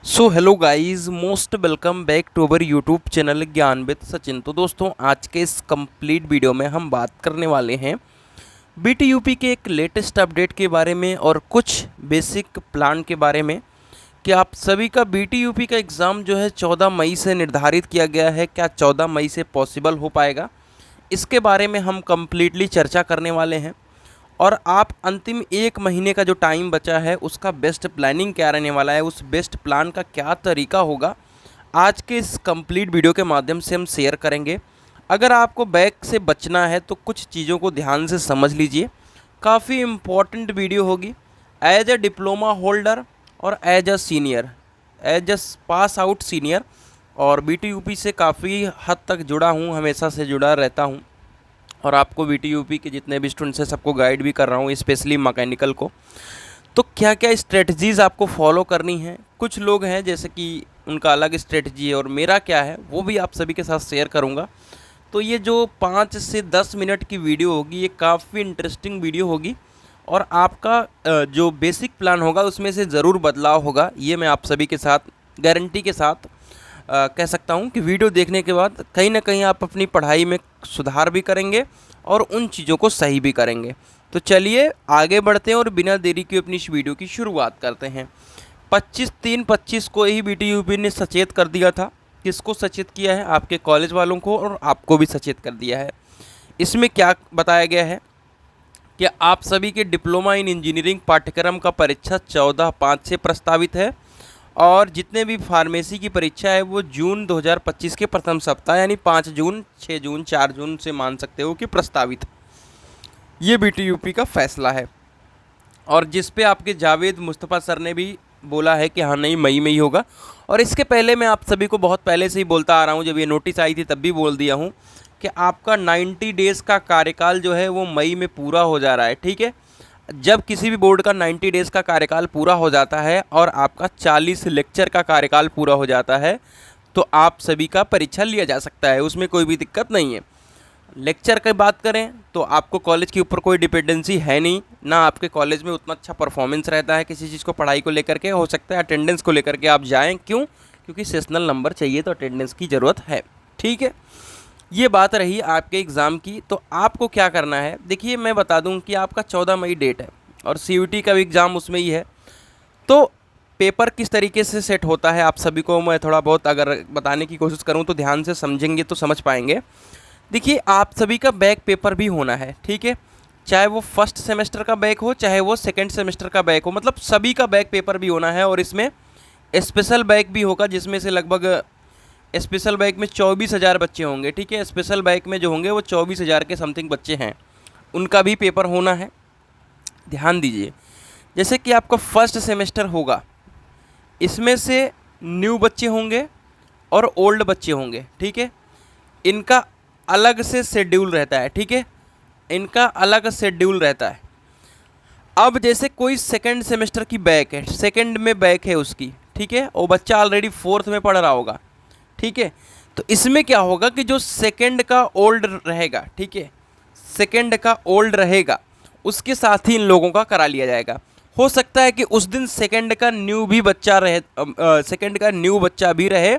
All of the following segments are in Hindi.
So hello guys, most welcome back to our YouTube channel Gyan with Sachin. तो दोस्तों, आज के इस कंप्लीट वीडियो में हम बात करने वाले हैं बीटीयूपी के एक लेटेस्ट अपडेट के बारे में और कुछ बेसिक प्लान के बारे में कि आप सभी का बीटीयूपी का एग्ज़ाम जो है 14 मई से निर्धारित किया गया है। क्या 14 मई से पॉसिबल हो पाएगा? इसके बारे में हम कंप्लीटली चर्चा करने वाले हैं। और आप अंतिम एक महीने का जो टाइम बचा है उसका बेस्ट प्लानिंग क्या रहने वाला है, उस बेस्ट प्लान का क्या तरीका होगा, आज के इस कंप्लीट वीडियो के माध्यम से हम शेयर करेंगे। अगर आपको बैक से बचना है तो कुछ चीज़ों को ध्यान से समझ लीजिए। काफ़ी इम्पॉर्टेंट वीडियो होगी। एज ए डिप्लोमा होल्डर और as a senior, as a pass out senior, और बीटीयूपी से काफ़ी हद तक जुड़ा हूँ, हमेशा से जुड़ा रहता हूँ। और आपको बीटीयूपी के जितने भी स्टूडेंट्स हैं सबको गाइड भी कर रहा हूँ, स्पेशली मैकेनिकल को। तो क्या क्या स्ट्रेटजीज़ आपको फॉलो करनी है। कुछ लोग हैं जैसे कि उनका अलग स्ट्रेटजी है और मेरा क्या है वो भी आप सभी के साथ शेयर करूँगा। तो ये जो 5 से 10 मिनट की वीडियो होगी ये काफ़ी इंटरेस्टिंग वीडियो होगी और आपका जो बेसिक प्लान होगा उसमें से ज़रूर बदलाव होगा। ये मैं आप सभी के साथ गारंटी के साथ कह सकता हूँ कि वीडियो देखने के बाद कहीं ना कहीं आप अपनी पढ़ाई में सुधार भी करेंगे और उन चीज़ों को सही भी करेंगे। तो चलिए आगे बढ़ते हैं और बिना देरी के अपनी इस वीडियो की शुरुआत करते हैं। 25/3/25 को ही बीटीयूपी ने सचेत कर दिया था। किसको सचेत किया है? आपके कॉलेज वालों को, और आपको भी सचेत कर दिया है। इसमें क्या बताया गया है कि आप सभी के डिप्लोमा इन इंजीनियरिंग पाठ्यक्रम का परीक्षा 14/5 से प्रस्तावित है और जितने भी फार्मेसी की परीक्षा है वो जून 2025 के प्रथम सप्ताह यानी 5 जून, 6 जून, 4 जून से मान सकते हो कि प्रस्तावित। ये बीटीयूपी का फैसला है और जिस पे आपके जावेद मुस्तफ़ा सर ने भी बोला है कि हाँ नहीं, मई में ही होगा। और इसके पहले मैं आप सभी को बहुत पहले से ही बोलता आ रहा हूँ, जब ये नोटिस आई थी तब भी बोल दिया हूँ कि आपका 90 डेज़ का कार्यकाल जो है वो मई में पूरा हो जा रहा है। ठीक है, जब किसी भी बोर्ड का 90 डेज़ का कार्यकाल पूरा हो जाता है और आपका 40 लेक्चर का कार्यकाल पूरा हो जाता है तो आप सभी का परीक्षा लिया जा सकता है, उसमें कोई भी दिक्कत नहीं है। लेक्चर की बात करें तो आपको कॉलेज के ऊपर कोई डिपेंडेंसी है नहीं, ना आपके कॉलेज में उतना अच्छा परफॉर्मेंस रहता है किसी चीज़ को पढ़ाई को लेकर के। हो सकता है अटेंडेंस को लेकर के आप जाएँ, क्यों? क्योंकि सेशनल नंबर चाहिए तो अटेंडेंस की ज़रूरत है। ठीक है, ये बात रही आपके एग्ज़ाम की। तो आपको क्या करना है, देखिए मैं बता दूं कि आपका 14 मई डेट है और सीयूटी का भी एग्ज़ाम उसमें ही है। तो पेपर किस तरीके से सेट होता है आप सभी को मैं थोड़ा बहुत अगर बताने की कोशिश करूं तो ध्यान से समझेंगे तो समझ पाएंगे। देखिए, आप सभी का बैक पेपर भी होना है। ठीक है, चाहे वो फर्स्ट सेमेस्टर का बैक हो चाहे वो सेकेंड सेमेस्टर का बैक हो, मतलब सभी का बैक पेपर भी होना है। और इसमें स्पेशल बैक भी होगा जिसमें से लगभग स्पेशल बैक में 24,000 बच्चे होंगे। ठीक है, स्पेशल बैक में जो होंगे वो 24,000 के समथिंग बच्चे हैं, उनका भी पेपर होना है। ध्यान दीजिए, जैसे कि आपका फर्स्ट सेमेस्टर होगा, इसमें से न्यू बच्चे होंगे और ओल्ड बच्चे होंगे। ठीक है, इनका अलग से शेड्यूल रहता है। ठीक है, इनका अलग शेड्यूल रहता है। अब जैसे कोई सेकंड सेमेस्टर की बैक है, सेकंड में बैक है उसकी, ठीक है, वो बच्चा ऑलरेडी फोर्थ में पढ़ रहा होगा। ठीक है, तो इसमें क्या होगा कि जो सेकंड का ओल्ड रहेगा, ठीक है, सेकंड का ओल्ड रहेगा उसके साथ ही इन लोगों का करा लिया जाएगा। हो सकता है कि उस दिन सेकंड का न्यू भी बच्चा रहे, सेकंड का न्यू बच्चा भी रहे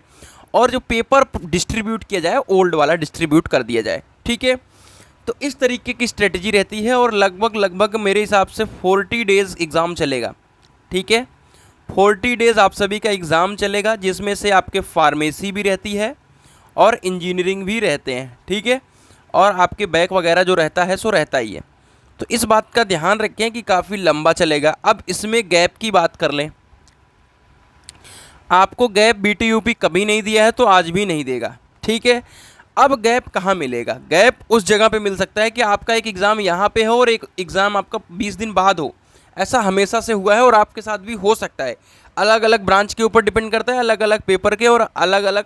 और जो पेपर डिस्ट्रीब्यूट किया जाए ओल्ड वाला डिस्ट्रीब्यूट कर दिया जाए। ठीक है, तो इस तरीके की स्ट्रेटजी रहती है और लगभग मेरे हिसाब से 40 डेज़ एग्ज़ाम चलेगा। ठीक है, 40 डेज़ आप सभी का एग्ज़ाम चलेगा जिसमें से आपके फार्मेसी भी रहती है और इंजीनियरिंग भी रहते हैं। ठीक है, और आपके बैक वगैरह जो रहता है सो रहता ही है। तो इस बात का ध्यान रखें कि काफ़ी लंबा चलेगा। अब इसमें गैप की बात कर लें, आपको गैप बीटीयूपी कभी नहीं दिया है तो आज भी नहीं देगा। ठीक है, अब गैप कहाँ मिलेगा? गैप उस जगह पे मिल सकता है कि आपका एक एग्ज़ाम यहाँ पे हो और एक एग्ज़ाम आपका 20 दिन बाद हो। ऐसा हमेशा से हुआ है और आपके साथ भी हो सकता है। अलग अलग ब्रांच के ऊपर डिपेंड करता है, अलग अलग पेपर के और अलग अलग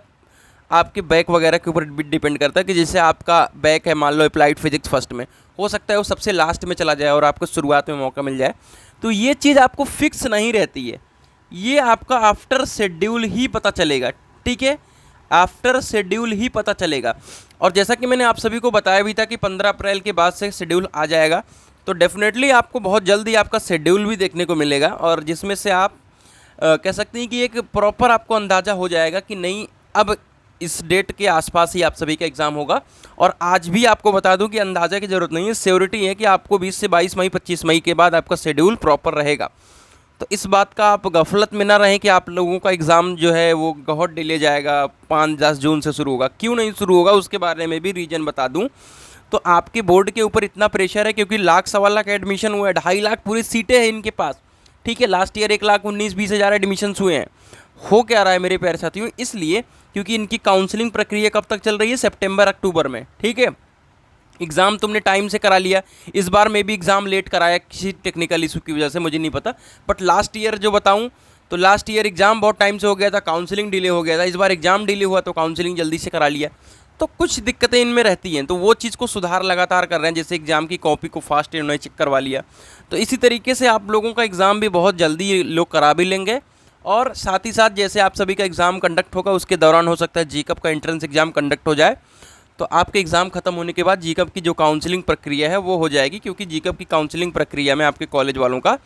आपके बैक वगैरह के ऊपर भी डिपेंड करता है कि जैसे आपका बैक है मान लो अप्लाइड फिजिक्स फर्स्ट में, हो सकता है वो सबसे लास्ट में चला जाए और आपको शुरुआत में मौका मिल जाए। तो ये चीज़ आपको फिक्स नहीं रहती है, ये आपका आफ्टर शेड्यूल ही पता चलेगा। ठीक है, आफ्टर शेड्यूल ही पता चलेगा। और जैसा कि मैंने आप सभी को बताया भी था कि 15 अप्रैल के बाद से शेड्यूल आ जाएगा, तो डेफिनेटली आपको बहुत जल्दी आपका शेड्यूल भी देखने को मिलेगा और जिसमें से आप कह सकते हैं कि एक प्रॉपर आपको अंदाज़ा हो जाएगा कि नहीं अब इस डेट के आसपास ही आप सभी का एग्ज़ाम होगा। और आज भी आपको बता दूं कि अंदाज़ा की ज़रूरत नहीं है, श्योरिटी है कि आपको 20 से 22 मई 25 मई के बाद आपका शेड्यूल प्रॉपर रहेगा। तो इस बात का आप गफलत में ना रहें कि आप लोगों का एग्ज़ाम जो है वो बहुत डिले जाएगा, 5-10 जून से शुरू होगा। क्यों नहीं शुरू होगा उसके बारे में भी रीज़न बता दूं। तो आपके बोर्ड के ऊपर इतना प्रेशर है क्योंकि लाख सवा लाख एडमिशन हुए हैं, 2.5 लाख पूरी सीटें हैं इनके पास, ठीक है। लास्ट ईयर 1,19,20 हज़ार एडमिशन हुए हैं। हो क्या रहा है मेरे प्यारे साथियों, इसलिए क्योंकि इनकी काउंसलिंग प्रक्रिया कब तक चल रही है, सितंबर अक्टूबर में, ठीक है। एग्ज़ाम तुमने टाइम से करा लिया, इस बार में भी एग्ज़ाम लेट कराया किसी टेक्निकल इशू की वजह से, मुझे नहीं पता, बट लास्ट ईयर जो बताऊं तो लास्ट ईयर एग्ज़ाम बहुत टाइम से हो गया था, काउंसलिंग डिले हो गया था। इस बार एग्ज़ाम डिले हुआ तो काउंसलिंग जल्दी से करा लिया। तो कुछ दिक्कतें इनमें रहती हैं, तो वो चीज़ को सुधार लगातार कर रहे हैं। जैसे एग्ज़ाम की कॉपी को फास्ट इन्होंने चेक करवा लिया, तो इसी तरीके से आप लोगों का एग्ज़ाम भी बहुत जल्दी लोग करा भी लेंगे। और साथ ही साथ जैसे आप सभी का एग्ज़ाम कंडक्ट होगा उसके दौरान हो सकता है जीकअप का एंट्रेंस एग्ज़ाम कंडक्ट हो जाए, तो आपके एग्ज़ाम खत्म होने के बाद जीकअप की जो काउंसलिंग प्रक्रिया है वो हो जाएगी। क्योंकि जीकअप की काउंसलिंग प्रक्रिया में आपके कॉलेज वालों का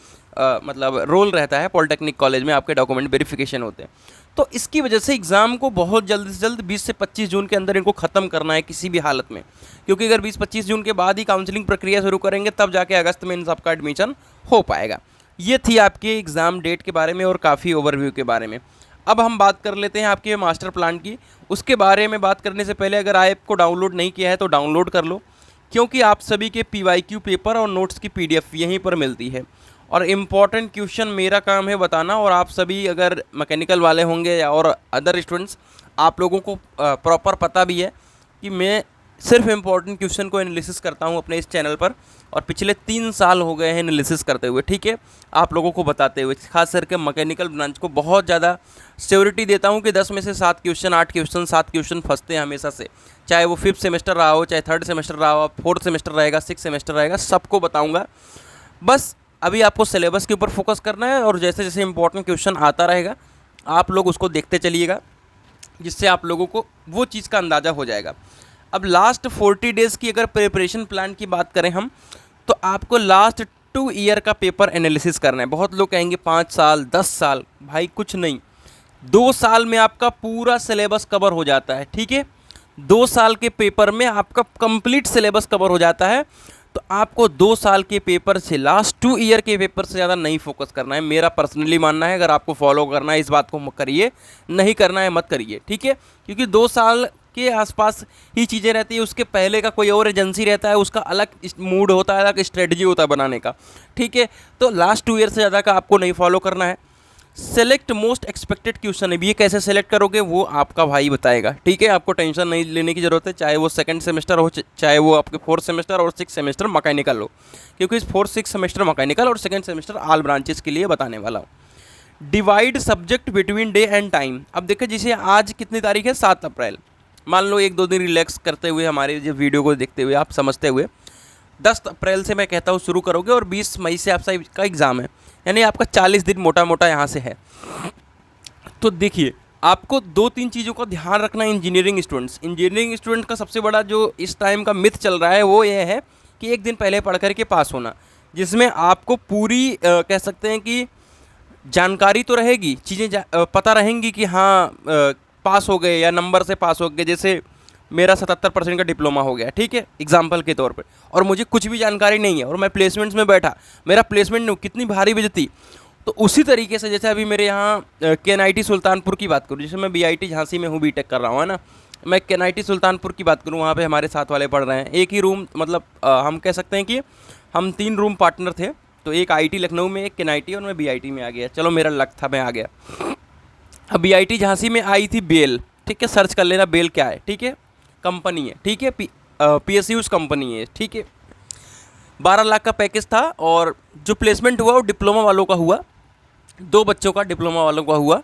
मतलब रोल रहता है, पॉलिटेक्निक कॉलेज में आपके डॉक्यूमेंट वेरिफिकेशन होते हैं। तो इसकी वजह से एग्ज़ाम को बहुत जल्द से जल्द 20 से 25 जून के अंदर इनको ख़त्म करना है किसी भी हालत में। क्योंकि अगर 20-25 जून के बाद ही काउंसलिंग प्रक्रिया शुरू करेंगे तब जाके अगस्त में इन सबका एडमिशन हो पाएगा। ये थी आपके एग्ज़ाम डेट के बारे में और काफ़ी ओवरव्यू के बारे में। अब हम बात कर लेते हैं आपके मास्टर प्लान की। उसके बारे में बात करने से पहले अगर ऐप को डाउनलोड नहीं किया है तो डाउनलोड कर लो, क्योंकि आप सभी के PYQ पेपर और नोट्स की PDF यहीं पर मिलती है। और इम्पॉर्टेंट क्वेश्चन मेरा काम है बताना, और आप सभी अगर मैकेनिकल वाले होंगे या और अदर स्टूडेंट्स, आप लोगों को प्रॉपर पता भी है कि मैं सिर्फ इम्पॉर्टेंट क्वेश्चन को एनालिसिस करता हूं अपने इस चैनल पर, और पिछले 3 साल हो गए हैं एनालिसिस करते हुए, ठीक है, आप लोगों को बताते हुए। खास करके मैकेनिकल ब्रांच को बहुत ज़्यादा श्योरिटी देता हूं कि 10 में से 7 क्वेश्चन, 8 क्वेश्चन, 7 क्वेश्चन फंसते हैं हमेशा से, चाहे वो 5th सेमेस्टर रहा हो, चाहे 3rd सेमेस्टर रहा हो, 4th सेमेस्टर रहेगा, 6th सेमेस्टर रहेगा, सबको बताऊँगा। बस अभी आपको सिलेबस के ऊपर फोकस करना है, और जैसे जैसे इंपॉर्टेंट क्वेश्चन आता रहेगा आप लोग उसको देखते चलिएगा, जिससे आप लोगों को वो चीज़ का अंदाज़ा हो जाएगा। अब लास्ट 40 डेज़ की अगर प्रिपरेशन प्लान की बात करें हम, तो आपको लास्ट 2 ईयर का पेपर एनालिसिस करना है। बहुत लोग कहेंगे 5 साल 10 साल, भाई कुछ नहीं, 2 साल में आपका पूरा सिलेबस कवर हो जाता है, ठीक है। 2 साल के पेपर में आपका कंप्लीट सिलेबस कवर हो जाता है। तो आपको 2 साल के पेपर से, लास्ट 2 ईयर के पेपर से ज़्यादा नहीं फोकस करना है, मेरा पर्सनली मानना है। अगर आपको फॉलो करना है इस बात को करिए, नहीं करना है मत करिए, ठीक है। क्योंकि 2 साल के आसपास ही चीज़ें रहती है, उसके पहले का कोई और एजेंसी रहता है, उसका अलग मूड होता है, अलग स्ट्रेटजी होता है बनाने का, ठीक है। तो लास्ट 2 ईयर से ज़्यादा का आपको नहीं फॉलो करना है। सेलेक्ट मोस्ट एक्सपेक्टेड क्वेश्चन है, ये कैसे सेलेक्ट करोगे वो आपका भाई बताएगा, ठीक है। आपको टेंशन नहीं लेने की ज़रूरत है, चाहे वो 2nd सेमेस्टर हो, चाहे वो आपके 4th सेमेस्टर और 6th सेमेस्टर मैकेनिकल हो, क्योंकि इस 4th 6th सेमेस्टर मैकेनिकल और 2nd सेमेस्टर ऑल ब्रांचेस के लिए बताने वाला हूँ। Divide subject between day and time. अब देखिए, जैसे आज कितनी तारीख है, 7 अप्रैल, मान लो 1-2 दिन रिलैक्स करते हुए हमारे जो वीडियो को देखते हुए आप समझते हुए 10 अप्रैल से मैं कहता हूँ शुरू करोगे, और 20 मई से आप सबका एग्ज़ाम है, यानी आपका 40 दिन मोटा मोटा यहाँ से है। तो देखिए, आपको 2-3 चीज़ों का ध्यान रखना है। इंजीनियरिंग स्टूडेंट का सबसे बड़ा जो इस टाइम का मिथ चल रहा है वो ये है कि एक दिन पहले पढ़ करके पास होना, जिसमें आपको पूरी कह सकते हैं कि जानकारी तो रहेगी, चीज़ें पता रहेंगी कि हाँ पास हो गए या नंबर से पास हो गए। जैसे मेरा 77% का डिप्लोमा हो गया, ठीक है, एग्जाम्पल के तौर पे, और मुझे कुछ भी जानकारी नहीं है और मैं प्लेसमेंट्स में बैठा, मेरा प्लेसमेंट नहीं, कितनी भारी बेइज्जती। तो उसी तरीके से जैसे अभी मेरे यहाँ KNIT सुल्तानपुर की बात करूँ, जैसे मैं BIT झांसी में हूँ, बीटेक कर रहा हूँ, है ना, मैं KNIT सुल्तानपुर की बात करूँ, वहाँ पे हमारे साथ वाले पढ़ रहे हैं, एक ही रूम, मतलब हम कह सकते हैं कि हम 3 रूम पार्टनर थे। तो एक IIT लखनऊ में, एक KNIT, और मैं BIT में आ गया। चलो मेरा लक था, मैं आ गया। अब BIT झांसी में आई थी बेल, ठीक है, सर्च कर लेना बेल क्या है, ठीक है, कंपनी है, ठीक है, PSU's कंपनी है, ठीक है। 12 लाख का पैकेज था, और जो प्लेसमेंट हुआ वो डिप्लोमा वालों का हुआ, 2 बच्चों का डिप्लोमा वालों का हुआ,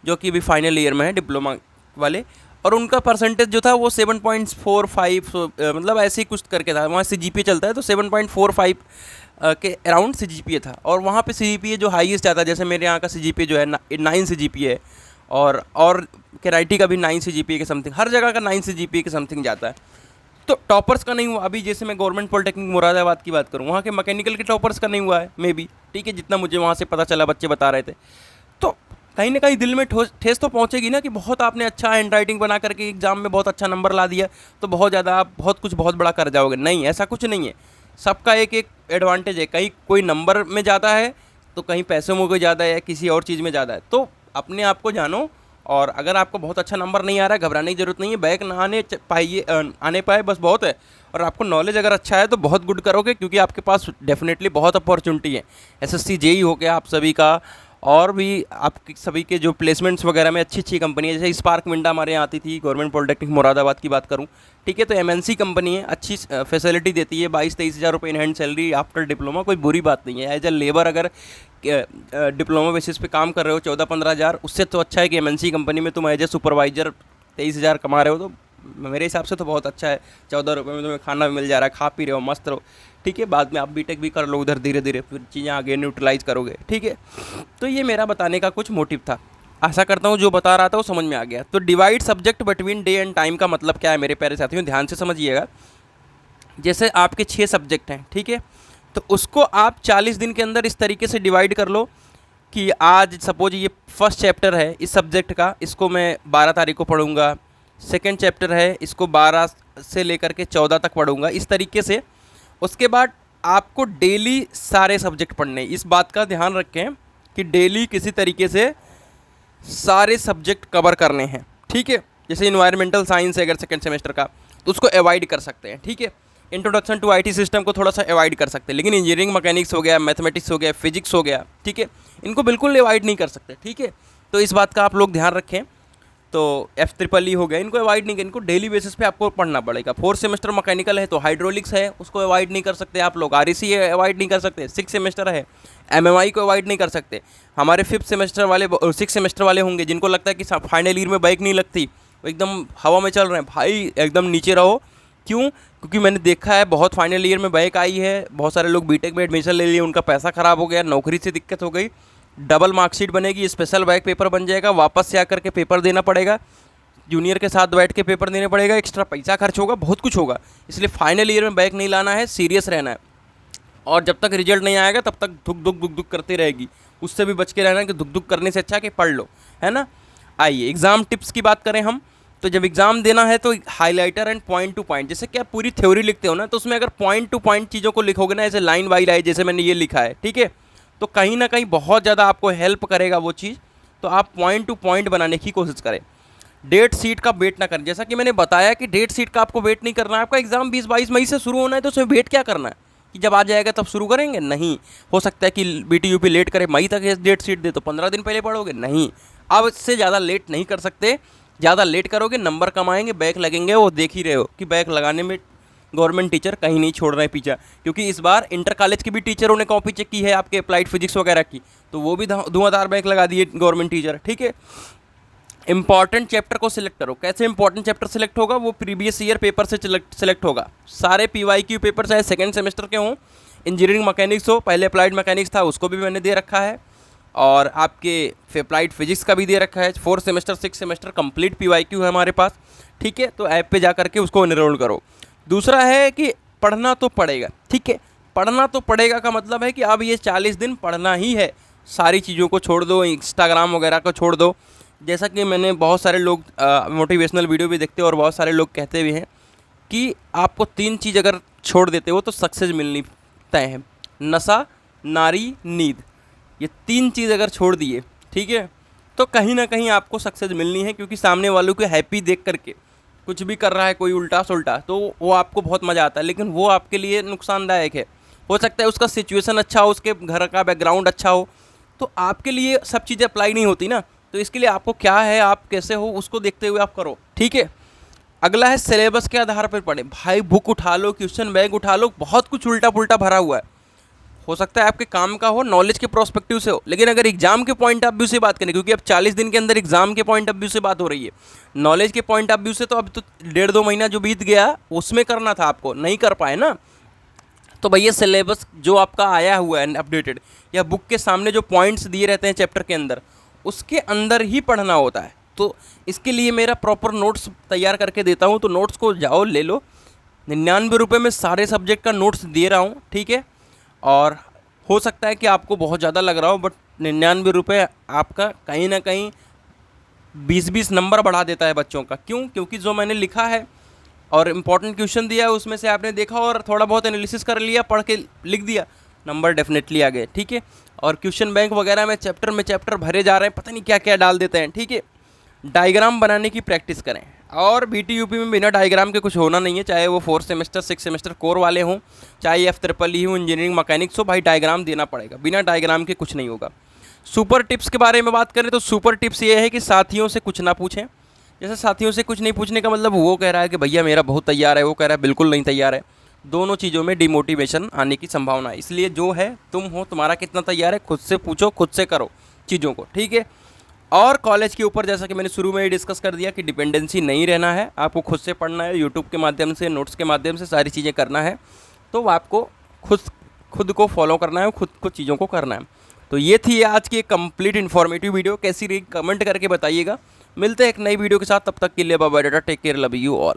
जो कि अभी फाइनल ईयर में है डिप्लोमा वाले, और उनका परसेंटेज जो था वो 7.45, मतलब ऐसे ही कुछ करके था। वहाँ CGPA चलता है, तो 7.45 के अराउंड CGPA था, और वहाँ पे CGPA जो हाईएस्ट आता है, जैसे मेरे यहाँ का CGPA जो है 9 CGPA है, और KNIT का भी 9 CGPA के समथिंग, हर जगह का 9 CGPA के समथिंग जाता है। तो टॉपर्स का नहीं हुआ। अभी जैसे मैं गवर्नमेंट पॉलिटेक्निक मुरादाबाद की बात करूँ, वहाँ के मैकेनिकल के टॉपर्स का नहीं हुआ है, मे बी, ठीक है, जितना मुझे वहाँ से पता चला, बच्चे बता रहे थे। तो कहीं ना कहीं दिल में ठेस तो पहुंचेगी ना कि बहुत आपने अच्छा हैंड राइटिंग बना करके एग्जाम में बहुत अच्छा नंबर ला दिया, तो बहुत ज़्यादा आप बहुत कुछ बहुत बड़ा कर जाओगे। नहीं, ऐसा कुछ नहीं है। सबका एक एक एडवांटेज है, कहीं कोई नंबर में ज़्यादा है तो कहीं पैसों में कोई ज़्यादा है, किसी और चीज़ में ज़्यादा है। तो अपने आप को जानो, और अगर आपको बहुत अच्छा नंबर नहीं आ रहा है, घबराने की जरूरत नहीं है। बैक ना आने पाए बस बहुत है। और आपको नॉलेज अगर अच्छा है तो बहुत गुड करोगे, क्योंकि आपके पास डेफिनेटली बहुत अपॉर्चुनिटी है। एसएससी जेई हो गया आप सभी का, और भी आपकी सभी के जो प्लेसमेंट्स वगैरह में अच्छी अच्छी कंपनी है, जैसे स्पार्क मिंडा हमारे यहाँ आती थी, गवर्नमेंट पॉलिटेक्निक मुरादाबाद की बात करूँ, ठीक है। तो एमएनसी कंपनी है, अच्छी फैसिलिटी देती है, 22-23 हज़ार रुपये in hand salary after diploma, कोई बुरी बात नहीं है। एज ए लेबर अगर डिप्लोमा बेसिस पे काम कर रहे हो 14-15 हज़ार, उससे तो अच्छा है कि एमएनसी कंपनी में तुम एज ए सुपरवाइजर 23 हज़ार कमा रहे हो, तो मेरे हिसाब से तो बहुत अच्छा है। 14 रुपये में तुम्हें खाना भी मिल जा रहा है, खा पी रहे हो, मस्त रहो, ठीक है। बाद में आप बीटेक भी कर लो उधर, धीरे धीरे फिर चीज़ें आगे न्यूट्रलाइज करोगे, ठीक है। तो ये मेरा बताने का कुछ मोटिव था। आशा करता हूँ जो बता रहा था वो समझ में आ गया। तो divide subject between day and time का मतलब क्या है मेरे प्यारे साथियों, ध्यान से समझिएगा। जैसे आपके 6 सब्जेक्ट हैं, ठीक है, तो उसको आप 40 दिन के अंदर इस तरीके से डिवाइड कर लो कि आज सपोज ये फर्स्ट चैप्टर है इस सब्जेक्ट का, इसको मैं 12 तारीख को पढ़ूंगा। सेकंड चैप्टर है, इसको 12 से लेकर के 14 तक पढ़ूंगा, इस तरीके से। उसके बाद आपको डेली सारे सब्जेक्ट पढ़ने, इस बात का ध्यान रखें कि डेली किसी तरीके से सारे सब्जेक्ट कवर करने हैं, ठीक है। जैसे इन्वायरमेंटल साइंस है अगर सेकंड सेमेस्टर का, तो उसको अवॉइड कर सकते हैं, ठीक है। इंट्रोडक्शन टू आईटी सिस्टम को थोड़ा सा अवॉइड कर सकते हैं, लेकिन इंजीनियरिंग मैकेनिक्स हो गया, मैथमेटिक्स हो गया, फिजिक्स हो गया, ठीक है, इनको बिल्कुल अवॉइड नहीं कर सकते, ठीक है। तो इस बात का आप लोग ध्यान रखें। तो FEEE हो गया, इनको अवॉइड नहीं, इनको डेली बेसिस पे आपको पढ़ना पड़ेगा। 4th सेमेस्टर मैकेनिकल है तो हाइड्रोलिक्स है, उसको अवॉइड नहीं कर सकते आप लोग। REC है, अवॉइड नहीं कर सकते। 6th सेमेस्टर है, MMI को अवॉइड नहीं कर सकते। हमारे 5th सेमेस्टर वाले 6th सेमेस्टर वाले होंगे जिनको लगता है कि फाइनल ईयर में बाइक नहीं लगती, वो एकदम हवा में चल रहे हैं, भाई एकदम नीचे रहो। क्यों? क्योंकि मैंने देखा है बहुत फाइनल ईयर में बाइक आई है, बहुत सारे लोग बीटेक में एडमिशन ले लिए, उनका पैसा ख़राब हो गया, नौकरी से दिक्कत हो गई, डबल मार्कशीट बनेगी, स्पेशल बैक पेपर बन जाएगा, वापस से आकर के पेपर देना पड़ेगा, जूनियर के साथ बैठ के पेपर देने पड़ेगा, एक्स्ट्रा पैसा खर्च होगा, बहुत कुछ होगा। इसलिए फाइनल ईयर में बैक नहीं लाना है, सीरियस रहना है। और जब तक रिजल्ट नहीं आएगा तब तक धुक धुक धुक धुक करती रहेगी, उससे भी बच के रहना है कि धुक धुक करने से अच्छा कि पढ़ लो, है ना। आइए एग्ज़ाम टिप्स की बात करें हम, तो जब एग्ज़ाम देना है तो highlighter and point two point, जैसे कि आप पूरी थ्योरी लिखते हो ना, तो उसमें अगर पॉइंट टू पॉइंट चीज़ों को लिखोगे ना, ऐसे लाइन बाई लाइन, जैसे मैंने ये लिखा है, ठीक है, तो कहीं ना कहीं बहुत ज़्यादा आपको हेल्प करेगा वो चीज़। तो आप पॉइंट टू पॉइंट बनाने की कोशिश करें। डेट शीट का वेट ना करें, जैसा कि मैंने बताया कि डेट शीट का आपको वेट नहीं करना है। आपका एग्जाम 20-22 मई से शुरू होना है, तो उसमें वेट क्या करना है कि जब आ जाएगा तब शुरू करेंगे? नहीं। हो सकता है कि BTUP लेट करे, मई तक डेट शीट दे, तो 15 दिन पहले पढ़ोगे? नहीं। अब इससे ज़्यादा लेट नहीं कर सकते, ज़्यादा लेट करोगे नंबर कम आएंगे, बैक लगेंगे। वो देख ही रहे हो कि बैक लगाने में गवर्नमेंट टीचर कहीं नहीं छोड़ रहे हैं पीछा, क्योंकि इस बार इंटर कॉलेज की भी टीचरों ने कॉपी चेक की है आपके अप्लाइड फिजिक्स वगैरह की, तो वो भी धुआंधार बैक लगा दिए गवर्नमेंट टीचर, ठीक है। इंपॉर्टेंट चैप्टर को सिलेक्ट करो। कैसे इंपॉर्टेंट चैप्टर सिलेक्ट होगा? वो प्रीवियस ईयर पेपर से सिलेक्ट होगा। सारे PYQ पेपर चाहे सेकंड सेमेस्टर के हों, इंजीनियरिंग मैकेनिक्स हो, पहले अप्लाइड मैकेनिक्स था उसको भी मैंने दे रखा है, और आपके अप्लाइड फिजिक्स का भी दे रखा है। 4th semester 6th semester complete PYQ है हमारे पास, ठीक है। तो ऐप पे जा करके उसको एनरोल करो। दूसरा है कि पढ़ना तो पड़ेगा, ठीक है। पढ़ना तो पड़ेगा का मतलब है कि अब ये 40 दिन पढ़ना ही है, सारी चीज़ों को छोड़ दो, इंस्टाग्राम वगैरह को छोड़ दो। जैसा कि मैंने बहुत सारे लोग मोटिवेशनल वीडियो भी देखते हैं और बहुत सारे लोग कहते भी हैं कि आपको 3 चीज़ अगर छोड़ देते हो तो सक्सेस मिलनी तय है। नशा, नारी, नींद, ये 3 चीज़ अगर छोड़ दिए, ठीक है, तो कहीं ना कहीं आपको सक्सेस मिलनी है। क्योंकि सामने वालों को हैप्पी देख करके, कुछ भी कर रहा है कोई उल्टा सुल्टा, तो वो आपको बहुत मज़ा आता है, लेकिन वो आपके लिए नुकसानदायक है। हो सकता है उसका सिचुएशन अच्छा हो, उसके घर का बैकग्राउंड अच्छा हो, तो आपके लिए सब चीज़ें अप्लाई नहीं होती ना। तो इसके लिए आपको क्या है, आप कैसे हो, उसको देखते हुए आप करो, ठीक है। अगला है सिलेबस के आधार पर पढ़े। भाई बुक उठा लो, क्वेश्चन बैंक उठा लो, बहुत कुछ उल्टा पुल्टा भरा हुआ है। हो सकता है आपके काम का हो, नॉलेज के प्रोस्पेक्टिव से हो, लेकिन अगर एग्जाम के पॉइंट ऑफ व्यू से बात करें, क्योंकि अब 40 दिन के अंदर एग्जाम के पॉइंट ऑफ व्यू से बात हो रही है, नॉलेज के पॉइंट ऑफ व्यू से तो अब तो 1.5-2 महीना जो बीत गया उसमें करना था, आपको नहीं कर पाए ना। तो भैया सिलेबस जो आपका आया हुआ है अपडेटेड, या बुक के सामने जो पॉइंट्स दिए रहते हैं चैप्टर के अंदर, उसके अंदर ही पढ़ना होता है। तो इसके लिए मेरा प्रॉपर नोट्स तैयार करके देता हूँ, तो नोट्स को जाओ ले लो। 99 रुपये में सारे सब्जेक्ट का नोट्स दे रहा हूँ, ठीक है। और हो सकता है कि आपको बहुत ज़्यादा लग रहा हो, बट ₹99 आपका कहीं ना कहीं 20-20 नंबर बढ़ा देता है बच्चों का। क्यों? क्योंकि जो मैंने लिखा है और इम्पॉर्टेंट क्वेश्चन दिया है उसमें से आपने देखा और थोड़ा बहुत एनालिसिस कर लिया, पढ़ के लिख दिया, नंबर डेफिनेटली आ गए। ठीक है। और क्वेश्चन बैंक वगैरह में चैप्टर भरे जा रहे हैं, पता नहीं क्या क्या डाल देते हैं। ठीक है। डायग्राम बनाने की प्रैक्टिस करें। और BTUP में बिना डायग्राम के कुछ होना नहीं है, चाहे वो 4 सेमेस्टर 6 सेमेस्टर कोर वाले हों, चाहे F-EE हो, इंजीनियरिंग मैकेनिक्स हो, भाई डायग्राम देना पड़ेगा। बिना डायग्राम के कुछ नहीं होगा। सुपर टिप्स के बारे में बात करें तो सुपर टिप्स ये है कि साथियों से कुछ ना पूछें। जैसे साथियों से कुछ नहीं पूछने का मतलब वो कह रहा है कि भैया मेरा बहुत तैयार है, वो कह रहा है बिल्कुल नहीं तैयार है। दोनों चीज़ों में डिमोटिवेशन आने की संभावना है। इसलिए जो है तुम हो, तुम्हारा कितना तैयार है, खुद से पूछो, खुद से करो चीज़ों को। ठीक है। और कॉलेज के ऊपर जैसा कि मैंने शुरू में ही डिस्कस कर दिया कि डिपेंडेंसी नहीं रहना है, आपको खुद से पढ़ना है, यूट्यूब के माध्यम से, नोट्स के माध्यम से सारी चीज़ें करना है। तो आपको खुद को फॉलो करना है, खुद को चीज़ों को करना है। तो ये थी आज की एक कंप्लीट इन्फॉर्मेटिव वीडियो। कैसी रही कमेंट करके बताइएगा। मिलते हैं एक नई वीडियो के साथ, तब तक के लिए bye bye, tata, take care, love you all.